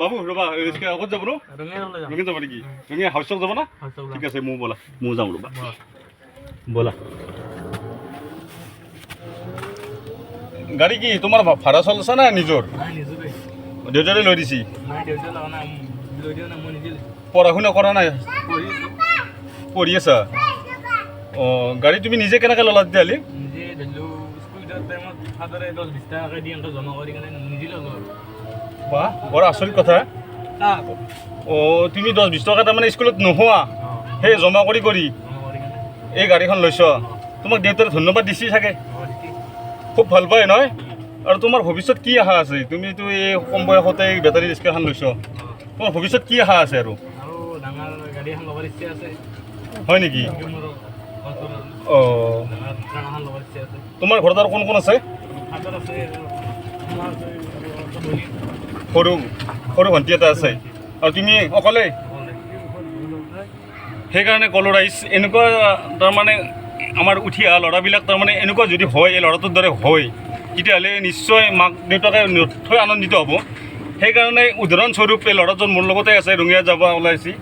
বাবু ৰবা ক'ত যাব ন ৰঙিয়া যাব নেকি ৰঙিয়া হাউচক যাব না ঠিক আছে মোৰ ব'লা মোৰ যাওঁ ৰবা ব'লা গাড়ী কি তোমাৰ ভাড়া চলিছে না নিজৰ দেউতাৰে লৈ দিছি পঢ়া শুনা কৰা নাই পঢ়ি আছা অঁ গাড়ী তুমি নিজে কেনেকৈ ল'লা তেতিয়াহ'লে বাহ বৰ আচৰিত কথা অঁ তুমি 10-20 টকা তাৰমানে স্কুলত নোহোৱা সেই জমা কৰি এই গাড়ীখন লৈছ তোমাক দেউতাৰে ধন্যবাদ দিছি চাগে খুব ভাল পায় নহয় আৰু তোমাৰ ভৱিষ্যত কি আশা আছে তুমিতো এই কম বয়সতে বেটাৰী ৰিক্সাখন লৈছ তোমাৰ ভৱিষ্যত কি আশা আছে আৰু হয় নেকি অঁ তোমাৰ ঘৰত আৰু কোন কোন আছে সৰু সৰু ভণ্টি এটা আছে আৰু তুমি অকলে সেইকাৰণে ক'লো ৰাইজ এনেকুৱা তাৰমানে আমাৰ উঠি অহা ল'ৰাবিলাক তাৰমানে এনেকুৱা যদি হয় এই ল'ৰাটোৰ দৰে হয় তেতিয়াহ'লে নিশ্চয় মাক দেউতাকে নথৈ আনন্দিত হ'ব সেইকাৰণে উদাহৰণস্বৰূপ এই ল'ৰাজন মোৰ লগতে আছে ৰঙিয়া যাব ওলাইছে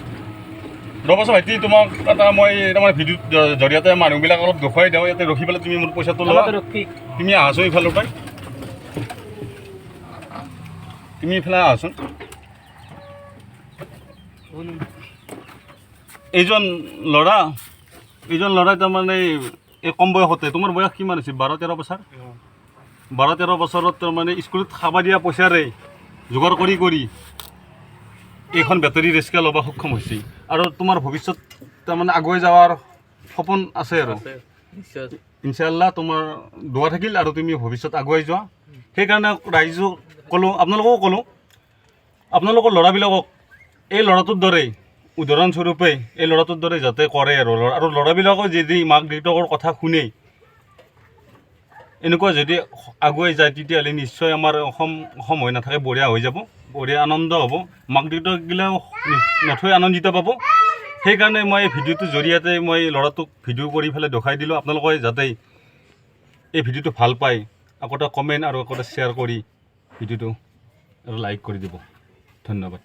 ৰ'বাচোন ভাইটি তোমাক এটা মই তাৰমানে ভিডিঅ'ৰ জৰিয়তে মানুহবিলাক অলপ দেখুৱাই দিওঁ ইয়াতে ৰখি পেলাই তুমি মোৰ পইচাটো লোৱা তুমি আহাচোন ইফালৰ পৰাই তুমি ইফালে আহাচোন এইজন ল'ৰাই তাৰমানে এই কম বয়সতে তোমাৰ বয়স কিমান হৈছে 12-13 বছৰ 12-13 বছৰত তাৰমানে স্কুলত খাব দিয়া পইচাৰে যোগাৰ কৰি এইখন বেটাৰী ৰিক্সা ল'ব সক্ষম হৈছে আৰু তোমাৰ ভৱিষ্যত তাৰমানে আগুৱাই যোৱাৰ সপোন আছে আৰু ইনশাআল্লাহ তোমাৰ দোৱা থাকিল আৰু তুমি ভৱিষ্যত আগুৱাই যোৱা সেইকাৰণে ৰাইজক ক'লোঁ আপোনালোককো ক'লোঁ আপোনালোকৰ ল'ৰাবিলাকক এই ল'ৰাটোৰ দৰে উদাহৰণস্বৰূপে এই ল'ৰাটোৰ দৰে যাতে কৰে আৰু ল'ৰাবিলাকো যদি মাক দেউতাকৰ কথা শুনে এনেকুৱা যদি আগুৱাই যায় তেতিয়াহ'লে নিশ্চয় আমাৰ অসম হৈ নাথাকে বঢ়িয়া হৈ যাব বঢ়িয়া আনন্দ হ'ব মাক দেউতাকগিলাও নথৈ আনন্দিত পাব সেইকাৰণে মই এই ভিডিঅ'টোৰ জৰিয়তে মই ল'ৰাটোক ভিডিঅ' কৰি পেলাই দেখাই দিলোঁ আপোনালোকে যাতে এই ভিডিঅ'টো ভাল পায় আকৌ এটা কমেণ্ট আৰু আকৌ এটা শ্বেয়াৰ কৰি ভিডিঅ'টো আৰু লাইক কৰি দিব ধন্যবাদ